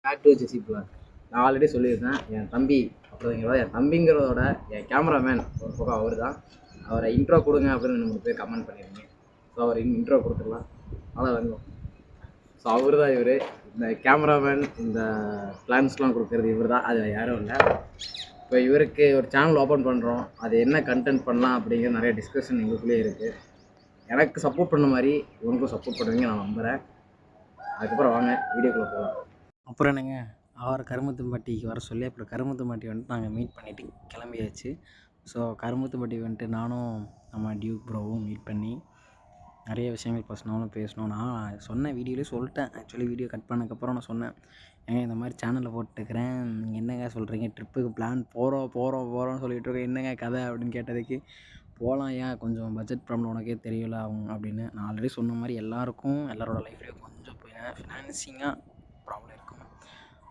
Back to JC block. நான் already சொல்லியிருந்தேன், என் தம்பி அப்படிங்கிறத, என் தம்பிங்கிறதோட என் கேமராமேன் ஒரு பக்கம் அவர் தான். அவரை இன்ட்ரோ கொடுங்க அப்படின்னு 3 பேர் கமெண்ட் பண்ணியிருந்தீங்க. ஸோ அவர் இன்ட்ரோ கொடுத்துடலாம். அதான் வாங்குவோம். ஸோ அவர் தான் இவர். இந்த கேமராமேன், இந்த பிளான்ஸ்லாம் கொடுக்குறது இவர் தான், அது யாரும் இல்லை. இப்போ இவருக்கு ஒரு சேனல் ஓப்பன் பண்ணுறோம், அது என்ன கண்டென்ட் பண்ணலாம் அப்படிங்கிற நிறைய டிஸ்கஷன் எங்களுக்குள்ளேயே இருக்குது. எனக்கு சப்போர்ட் பண்ண மாதிரி இவனுக்கும் சப்போர்ட் பண்ணுவீங்க நான் நம்புகிறேன். அதுக்கப்புறம் வாங்க வீடியோக்குள்ளே போகலாம். அப்புறம் என்னங்க, அவரை கருமத்தம்பட்டிக்கு வர சொல்லி அப்புறம் கருமத்தம்பட்டி வந்துட்டு நாங்கள் மீட் பண்ணிவிட்டு கிளம்பியாச்சு. ஸோ கருமத்தம்பட்டி வந்துட்டு நானும் நம்ம டியூக் ப்ரோவும் மீட் பண்ணி நிறைய விஷயங்கள் பேசணும். நான் சொன்ன வீடியோலேயே சொல்லிட்டேன். ஆக்சுவலி வீடியோ கட் பண்ணதுக்கப்புறம் நான் சொன்னேன், ஏங்க இந்த மாதிரி சேனலில் போட்டுக்கிறேன், நீங்கள் என்னங்க சொல்கிறீங்க, ட்ரிப்புக்கு பிளான் போகிறோன்னு சொல்லிட்டு இருக்கோம், என்னங்க கதை அப்படின்னு கேட்டதுக்கு, போகலாம், ஏன் கொஞ்சம் பட்ஜெட் ப்ராப்ளம் உனக்கே தெரியல அப்படின்னு. நான் ஆல்ரெடி சொன்ன மாதிரி எல்லாரோட லைஃப்லேயும் கொஞ்சம் ஃபினான்சிங்காக ப்ராப்ளம் இருக்கும்.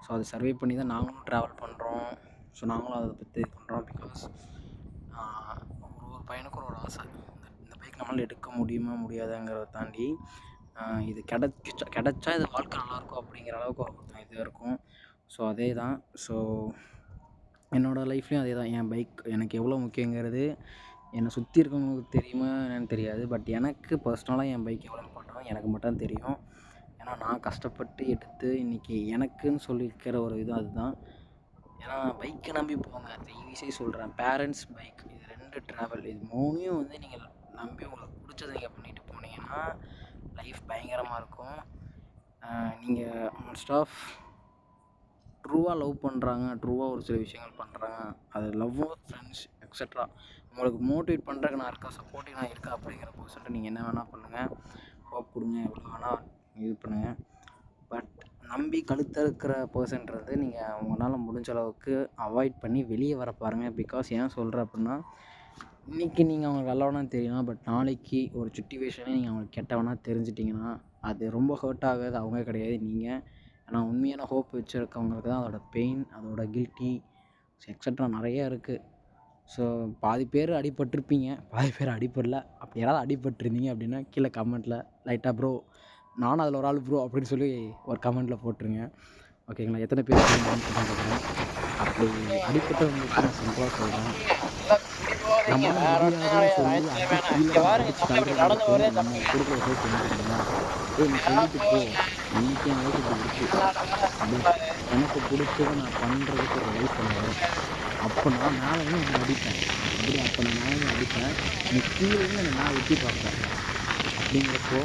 ஸோ அதை சர்வே பண்ணி தான் நாங்களும் ட்ராவல் பண்ணுறோம். ஸோ நாங்களும் அதை பற்றி பண்ணுறோம். பிகாஸ் ஒரு பையனுக்கும் ஒரு ஆசை, இந்த பைக் நம்மளால் எடுக்க முடியாதுங்கிறத தாண்டி இது கிடச்சா இது வாழ்க்கை நல்லாயிருக்கும் அப்படிங்கிற அளவுக்கு ஒரு இது இருக்கும். ஸோ அதே தான். ஸோ என்னோடய லைஃப்லேயும் அதே தான். என் பைக் எனக்கு எவ்வளோ முக்கியங்கிறது என்னை சுற்றி இருக்கவங்களுக்கு தெரியுமா என்னன்னு தெரியாது. பட் எனக்கு பர்சனலாக என் பைக் எவ்வளோ இம்பார்ட்டன்ட் எனக்கு மட்டும் தெரியும். ஏன்னா நான் கஷ்டப்பட்டு எடுத்து இன்றைக்கி எனக்குன்னு சொல்லிக்கிற ஒரு இது அதுதான். ஏன்னா பைக்கை நம்பி போங்க, தயவுசெய்து சொல்கிறேன். பேரண்ட்ஸ், பைக், இது 2 ட்ராவல், இது 3யும் வந்து நீங்கள் நம்பி உங்களுக்கு பிடிச்சதை நீங்கள் பண்ணிட்டு போனீங்கன்னா லைஃப் பயங்கரமாக இருக்கும். நீங்கள் மோஸ்ட் ஆஃப் ட்ரூவாக லவ் பண்ணுறாங்க, ட்ரூவாக ஒரு சில விஷயங்கள் பண்ணுறாங்க, அது லவ்வும் ஃப்ரெண்ட்ஸ் எக்ஸட்ரா உங்களுக்கு மோட்டிவேட் பண்ணுறதுக்கு நான் இருக்கேன், சப்போர்ட்டிவ் நான் இருக்கேன் அப்படிங்கிற பர்சன்ட்டு நீங்கள் என்ன வேணால் பண்ணுங்கள், ஹோப் கொடுங்க, எவ்வளோ வேணால் இது பண்ணுங்கள். பட் நம்பி கழுத்தறுக்கிற பர்சன்றது நீங்கள் உங்களால் முடிஞ்ச அளவுக்கு அவாய்ட் பண்ணி வெளியே வர பாருங்கள். பிகாஸ் ஏன் சொல்கிறேன் அப்படின்னா, இன்றைக்கி நீங்கள் அவங்களுக்கு நல்லவனாக தெரியலாம், பட் நாளைக்கு ஒரு சுச்சுவேஷனே நீங்கள் அவங்களுக்கு கெட்டவனாக தெரிஞ்சிட்டிங்கன்னா அது ரொம்ப ஹர்ட் ஆகாது அவங்க கிடையாது, நீங்கள். ஏன்னா உண்மையான ஹோப் வச்சுருக்கவங்களுக்கு தான் அதோட பெயின், அதோட கில்ட்டி எக்ஸட்ரா நிறையா இருக்குது. ஸோ பாதி பேர் அடிபட்டிருப்பீங்க, பாதி பேர் அடிபடல. அப்படி யாராவது அடிபட்டிருந்தீங்க அப்படின்னா கீழே கமெண்ட்டில் லைட்டாக ப்ரோ நானும் அதில் ஒரு ஆள் ப்ரோ அப்படின்னு சொல்லி ஒரு கமெண்ட்டில் போட்டுருங்க, ஓகேங்களா? எத்தனை பேர் பார்க்குறேன். அப்படி அடிப்பட்டவங்களுக்கு நான் சிம்பிளாக சொல்கிறேன், நம்மளால் முடியாதுன்னு சொல்லி நம்ம கொடுக்குற ஹோப் பண்ணிக்கிறீங்களா? நீ சொல்லிட்டு போ, இன்றைக்கி என் லைஃப் இப்படி இருக்குது, எனக்கு பிடிச்சதை நான் பண்ணுறதுக்கு ஒரு லைஃப் இல்லை. அப்போ நான் மேலே வந்து நான் அடிப்பேன், அப்போ நான் மேலே அடிப்பேன், நீ கீழே நான் வெட்டி பார்ப்பேன். அப்படிங்கிறப்போ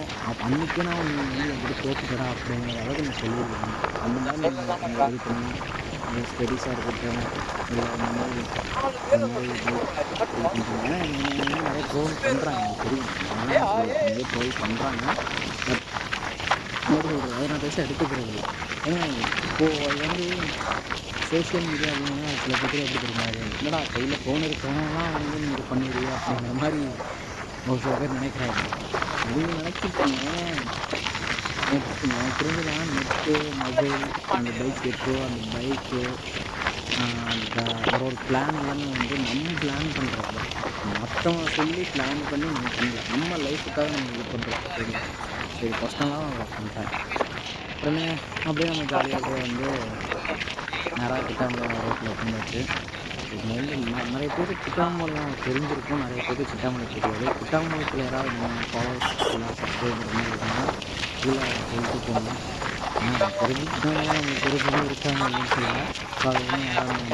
அன்றைக்கே நான் வந்து எப்படி தோற்றுக்கடா அப்படிங்கிற அளவுக்கு நான் சொல்லியிருக்கேன். அந்த மாதிரி நீங்கள் இது பண்ணி ஸ்டடீஸாக இருக்கட்டும், இல்லை இந்த மாதிரி ஏன்னா நீங்கள் நிறைய ட்ரோல் பண்ணுறாங்க, எனக்கு தெரியும், நிறைய ட்ரோல் பண்ணுறாங்க. பட் அதை நான் பேச எடுத்துக்கிறது இல்லை. ஏன்னா இப்போது அது வந்து சோஷியல் மீடியா அப்படின்னா சில பேர் எப்படி தெரியுமா, என்னடா கையில் ஃபோன் இருக்கவங்கலாம் வந்து நீங்கள் பண்ணிடுவீங்க அப்படிங்கிற மாதிரி ஒரு சில பேர் நினைக்கிறாங்க. நீங்கள் நினச்சிருக்கீங்க, எனக்கு தெரிஞ்சுதான் நெட்டு, மொபைல், அந்த பைக் பெட்ரோ, அந்த பைக்கு, அந்த ஒரு பிளான் எல்லாமே வந்து நம்ம பிளான் பண்ணுறோம். மற்றவங்க சொல்லி பிளான் பண்ணி நம்ம பண்ணல, நம்ம லைஃபுக்காக நம்ம இது பண்ணுறோம். சரி பர்சனலாக நான் பண்ணுறேன். உடனே அப்படியே நம்ம ஜாலியாக வந்து நேராக கிட்டாம்பலம் ரோட்டில் உட்காந்துச்சு. இது வந்து நிறைய பேர் கிட்டாம்பலம் தெரிஞ்சிருக்கும், நிறைய பேர் கிட்டாம்பலம் தெரியாது. கிட்டாம்பலத்தில் யாராவது நம்ம ஃபாலோவர்ஸ் இல்லை சப்ஸ்கிரைபர் மாதிரி இருந்தால் கீழே சொல்லிட்டு போகணும். ஆனால் தெரிஞ்சுக்கிட்டவங்களாம் நம்ம தெரிஞ்சவங்க இருக்காங்க அப்படின்னு சொல்லலாம். ஸோ அது வந்து யாராவது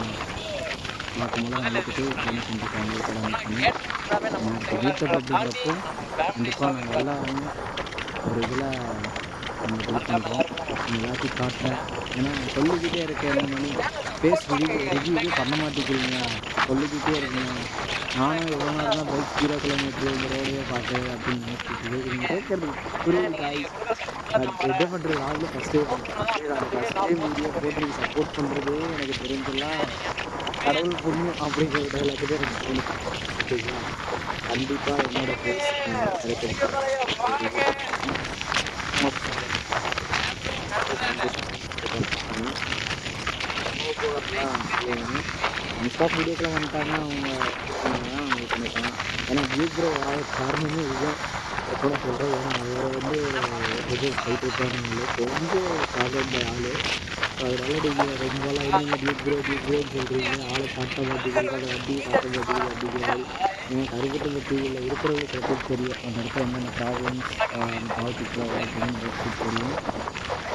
பார்க்கும்போது நம்மளுக்கு என்ன செஞ்சுருக்காங்க இதெல்லாம் பண்ணி எனக்கு வீட்டில் அப்படிங்கிறப்போ கண்டிப்பாக நாங்கள் எல்லாருமே ஒரு இதில் நம்ம இது பண்ணுறோம், எல்லாத்தையும் காட்டுறேன். ஏன்னா சொல்லிக்கிட்டே இருக்கேன், இந்த மணி ரிவ்யூவே பண்ண மாட்டேங்கிறீங்க, சொல்லிக்கிட்டே இருக்கீங்க, நானும் எவ்வளோ நேரம் தான் பைக் 0 கிலோமீட்டர் இந்த ரோடையே பார்க்குறேன் அப்படின்னு நினைச்சிட்டு நீங்கள் கேட்குறது புரியுது காய். என்ன பண்ணுறது, நாங்களும் ஃபஸ்ட்டு வீடியோ போட்டு சப்போர்ட் பண்ணுறதே எனக்கு தெரிஞ்செல்லாம் கடவுள் புண்ணியம் அப்படிங்கிற டைலாக்கு தான் எனக்கு தோணும். ஓகேங்களா? கண்டிப்பாக என்னோட ஃப்ரெண்ட்ஸ் கிடைக்கும். இன்ஸ்டாப் வீடியோக்கெலாம் வந்துட்டாங்கன்னா அவங்க அவங்களுக்கு பண்ணிக்கலாம். ஏன்னா ஜீப்ரோ வராத காரணமே இதுதான் கூட சொல்கிறேன். ஏன்னா அவரை வந்து இது ஃபைட் இருக்காங்க, கொஞ்சம் ப்ராப்ளம் ஆள் அதனால நீங்கள் ரொம்ப நாளாக டியூப் ப்ரோன்னு சொல்கிறீங்க. ஆளை காட்ட மாட்டேங்கிறீங்க, அந்த வண்டியை காட்ட மாட்டேங்கிறீங்க அப்படிங்கிறாரு. ஏன்னா கருப்பத்தம்பட்டியில் இருக்கிறவங்க சில பேருக்கு தெரியும் அந்த இடத்துல என்னென்ன ப்ராப்ளம்ஸ், அந்த பாலிட்டிக்ஸில் அப்படின்னு நிறைய பேருக்கு தெரியும்.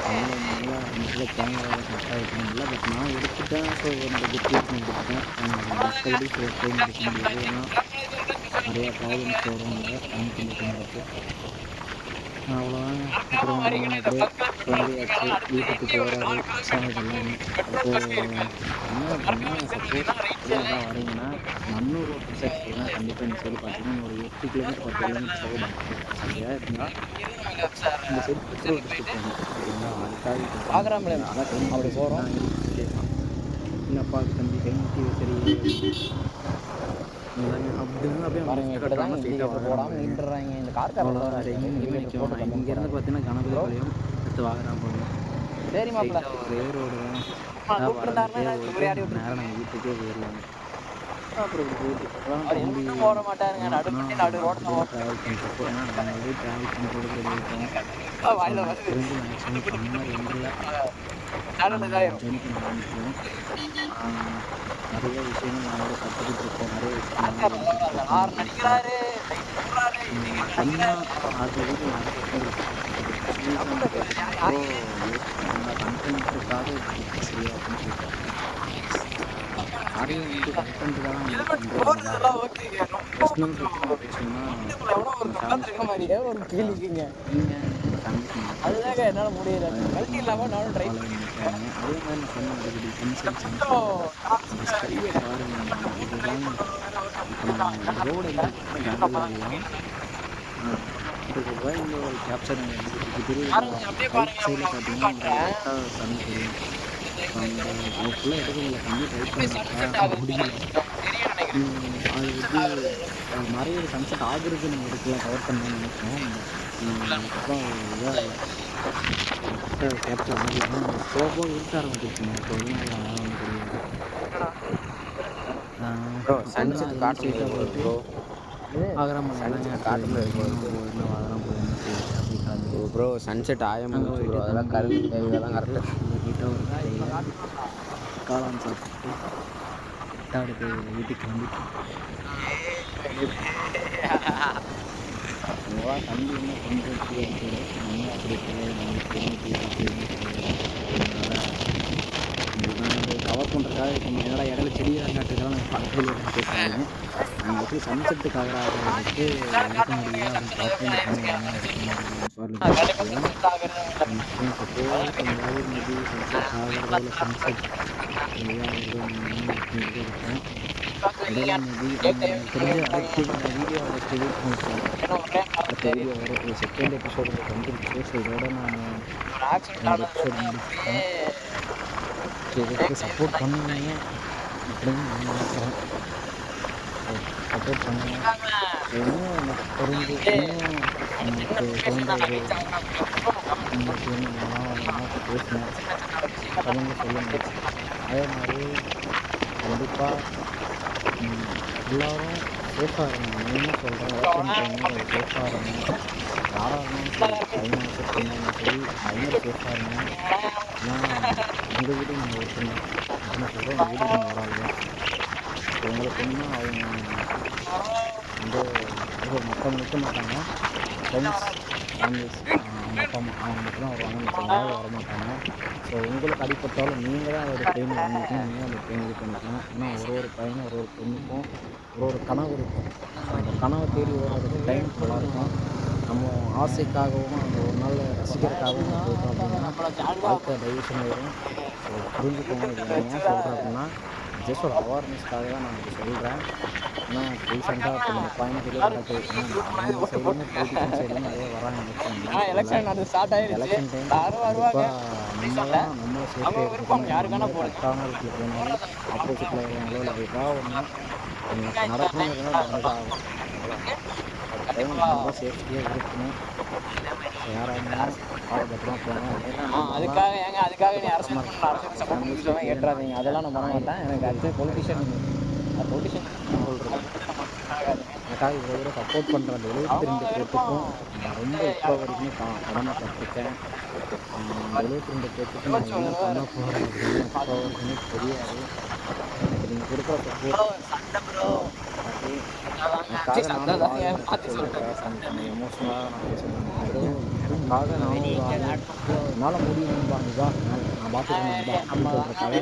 அதனால் என்னால் அந்த இடத்துல கேமராவை கரெக்டாக எடுக்க முடியல. பட் நான் எடுத்துட்டேன். ஸோ என்னோட கெத்துக்கு நான் எடுத்துட்டேன். மற்றபடி சில டைம் எடுக்க முடியாது. ஏன்னா நிறையா ப்ராப்ளம்ஸ் வரும் அங்கே கருப்பத்தம்பட்டிங்கிறப்போ. அவ்வளோதாங்க. அப்புறம் அப்படியே கிளம்பியாச்சு. வீட்டுக்கு போகிறாரு சார் எல்லாமே. அப்போது என்ன அப்படின்னா, சப்போஸ் அப்படியே எதாவது வரீங்கன்னா மன்னூர் ரோட்டு சைட்லாம் கண்டிப்பாக இந்த சைடு பார்த்தீங்கன்னா ஒரு 8 கிலோமீட்டர் 10 கிலோமீட்டர் போக மாட்டேங்குது. சரியா இருந்தால் இந்த சைடு பெட்ரோல் அடிச்சுட்டு போகணும். சரிங்களா? அதுக்காக பார்க்குறாங்களே அதான் கை அப்படி போகிறோம். என்னப்பா தம்பி கை முட்டி சரி அப்படின்னு அப்படியே பாருங்க இப்படி தாங்க இண்டிகேட்டர் போடாமல் நின்றுறாங்க. இந்த கார்காரன் இங்கேருந்து பார்த்தீங்கன்னா கணபதிபாளையம் அடுத்து வாகனாபாளையம். சரி மாப்பிள்ள ஒரே ரோடு தான். நேரம் நாங்கள் வீட்டுக்கே போயிடலாங்க. அப்புறம் இப்படி போயிட்டு போட மாட்டாருங்க நடு ரோட்டில் ட்ராவல் பண்ணுறப்போ ஏன்னா நாங்கள் ஆல்ரெடி ட்ராவல் பண்ணுறது தெரிஞ்சுட்டோம். தெரிஞ்சு மேக்ஸிமம் பண்ணார் எண்டில் ஜெனிக்கு நான் ஆரம்பிப்போம். நிறைய விஷயங்கள் நாங்களோட கற்றுக்கிட்டு இருக்கோம். நிறைய விஷயம் பண்ணால் அது வீட்டில் நிறைய கண்டென்ட்டுக்காக சரியா அப்படின்னு சொல்லிட்டு நிறைய வந்து கண்டென்ட்டுக்காக பர்சனல் பற்றி பேசணும்னா ஒரு ஃபீல் இருக்குங்க. நீங்கள் அதுதாங்க என்னால் முடியல. கல்வி இல்லாமல் நானும் ட்ரை பண்ணியிருக்காங்க. அதே மாதிரி நான் சொன்ன அடிக்கடி சன்செட் ஸ்கையை பாருங்க. இதுதான் இப்போ நம்ம ரோடு எல்லாம் இதுக்கு இந்த ஒரு கேப்சர் ரைட் சைடில் பார்த்தீங்கன்னா கரெக்டாக சன் தெரியும். அந்த அது ஃபுல்லாக எடுக்கிறதுல கம்மி ட்ரை பண்ணிட்டா முடியல. அது வந்து நிறைய சன்செட் ஆகுறது நம்ம எடுக்கலாம் கவர் பண்ணலாம்னு நினைச்சோம். அதுக்கப்புறம் இதாக கரெக்டாக கேப்சர் ஆகலாம். போக இருக்க ஆரம்பிச்சிருச்சுங்க. இப்போ வந்து ஆரம்பிக்க முடியாது. சன்செட் காட்டுறது ப்ரோ. ப்ரோ சன்செட் ஆயம் ப்ரோ அதெல்லாம் கருது இதெல்லாம் கரெக்டாக காளான் சாப்பிட்டு அடுத்து வீட்டுக்கு கிளம்பிட்டு அவ்வளோவா தம்பி என்ன பண்ணுறது நம்ம அப்படி கவர் பண்ணுறதுக்காக இப்போ என்னடா இடையில செடி இறங்காட்டுக்கெல்லாம் நாங்கள் பக்கத்தில் பேசுகிறாங்க. நாங்கள் எப்படி சன்செட்டுக்காக எடுக்க முடியுதா அப்படின்னு செகண்ட் எபிசோடு வந்துருச்சு. ஸோ இதோட நான் எபிசோடு முடிச்சுட்டேன். ஸோ இதுக்கு சப்போர்ட் பண்ணுவீங்க அப்படின்னு நான் நினைக்கிறேன். சப்போர்ட் பண்ணுவேன். இன்னும் எனக்கு தெரிஞ்சு இன்னும் எனக்கு தோன்றது உங்களுக்கு நான் பேசினேன் கமெண்ட்ல சொல்லுங்கள். அதே மாதிரி கண்டிப்பாக எல்லோரும் சேஃபாக இருங்க. மெயினாக சொல்கிறேன் எலெக்ஷன் டைமில் சேஃபாக இருங்க. யாராக இருந்தாலும் சரி பையனாக பொண்ணாலும் சரி பயங்கர சேஃபாக இருங்க. ஏன்னா உங்கள் வீடு நீங்கள் ஒருத்தங்க என்ன சொல்கிறோம் உங்கள் வீடு நீங்கள் வராங்க. உங்களுக்கு இன்னும் அவங்க வந்து மற்றவங்க நிற்க மாட்டாங்க. ஃப்ரெண்ட்ஸ் ஃபேமிலிஸ் அவங்க அப்பா அம்மா அவங்க மட்டும் தான் வருவாங்க. மற்றவங்க வர மாட்டாங்க. ஸோ உங்களுக்கு அடிப்பட்டாலும் நீங்கள் தான் அதோட பெயின் வாங்கிக்கணும். நீங்கள் அந்த பெயின் இது பண்ணிக்கலாம். ஏன்னா ஒரு பையனும் ஒரு பொண்ணுக்கும் ஒரு கனவு இருக்கும். ஸோ அந்த கனவை தேடி ஓடுறதுக்கு டைம் நல்லாயிருக்கும். நம்ம ஆசைக்காகவும் அந்த ஒரு நாள் ரசிக்கிறதுக்காகவும் போயிட்டோம் அப்படின்னா வாழ்க்கை டைவர்ஷன் ஆயிடும். ஸோ புரிஞ்சுக்கோங்க. இது நான் ஏன் சொல்கிறேன் அப்படின்னா ஜஸ்ட் ஒரு அவேர்னஸ்க்காக தான் நான் இது சொல்கிறேன். ஏன்னா ரீசெண்டாக இப்போ நம்ம கோயம்புத்தூர்லேயே நடக்குது. ஏன்னா நம்ம சைட்லேருந்து பொலிட்டிஷியன் சைட்லேருந்து நிறைய வராங்க. எலெக்ஷன் டைம் கண்டிப்பாக நம்மளை சேஃப்டியாக இருக்கணும். கரெக்டான வீட்டில் போனாலும் ஆப்போசிட்டில் வருவாங்களோ இல்லை ஏதாவது ஒன்று நடக்கணும் நடந்துதான் ஆகும். டைம் நம்ம சேஃப்டியாக இருக்கணும். யாராக இருந்தாலும் பாதுகாப்பாக போகணும். அதுக்காக நீ அரசு ஏற்றாதீங்க. அதெல்லாம் நான் பண்ண மாட்டேன். எனக்கு அடுத்து பொலிட்டிஷியன் சொல்கிறது எனக்காக இவ்வளோ தூரம் சப்போர்ட் பண்ணுற அந்த 72 பேர்த்துக்கும் நான் ரொம்ப இப்போ வரைக்குமே கடமைப்பட்டிருக்கேன். அந்த 72 பேர்த்துக்கு நான் என்ன பண்ண போகிறேன் அப்படின்னு இப்போ வரைக்குமே தெரியாது. எனக்கு நீங்கள் கொடுக்குற சப்போர்ட் எனக்காக நானும் எமோஷ்னலாக நான் பேசுகிறேன். எனக்காக நானும் ஒரு ஆள் என்னால் முடியும் நண்பா, இதுதான் நான் பார்த்துக்கிறேன் நண்பா அப்படின்னு சொல்கிறதுக்காக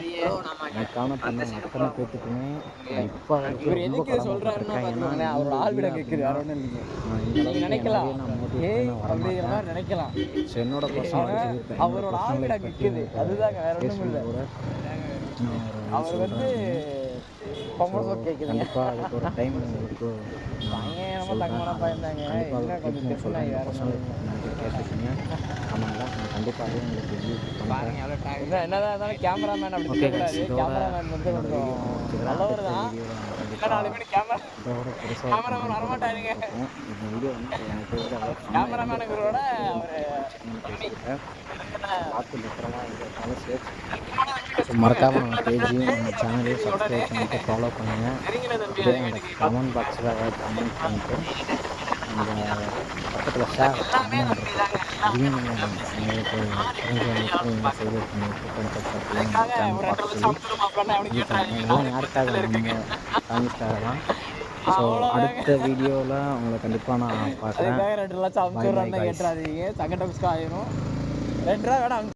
எனக்கான பண்ண அத்தனை பேர்த்துக்குமே நான் இப்போ வரைக்கும் ரொம்ப கடமைப்பட்டிருக்கேன். ஏன்னா அவரோட ஆள் விட கேட்குது வேற ஒன்றும் இல்லைங்க. நீங்கள் நினைக்கலாம் நினைக்கலாம் ஸோ என்னோட பர்சனல் அவரோட ஆள் விட கேட்குது, அதுதாங்க வேற ஒன்றும் இல்லை. அவர் வந்து கண்டிப்பாக அதுக்கு ஒரு டைம் உங்களுக்கு கேட்டுருக்கீங்க. ஆமாங்களா, நான் கண்டிப்பாக உங்களுக்கு என்னதான் இருந்தாலும் கேமராமேன் அப்படி சொல்லக்கூடாது. கேமராமேன் வந்து கொஞ்சம் நல்லவர் தான். கேமராமேன் வரமாட்டாருங்க. இந்த வீடியோ வந்து எனக்கு கேமராமேனுங்கிறோட பார்த்து பத்திரமா எங்கே சேஃப். ஸோ மறக்காமல் நம்ம பேஜையும் நம்ம சேனலையும் சப்ஸ்கிரைப் பண்ணிட்டு ஃபாலோ பண்ணுங்கள். இதே அந்த கமெண்ட் பாக்ஸில் ஏதாவது கமெண்ட் பண்ணிட்டு அந்த பக்கத்தில் ஷேர் அதையும் நீங்கள் உங்களுக்கு தெரிஞ்சவங்களுக்கு நீங்கள் ஃபேவரட் பண்ணிவிட்டு கொஞ்சம் சேனல் பார்க்க சொல்லி இதெல்லாம் யாருக்காக நம்ம காமிஸ்டாரெல்லாம். ஸோ அடுத்த வீடியோவில் உங்களை கண்டிப்பாக நான் பார்க்குறேன். 2 லட்சம் அமுச்சு விட்றான்னு கேட்டுறாதீங்க. சங்கடம் ஆயிரும். 2 ரூபா வேணா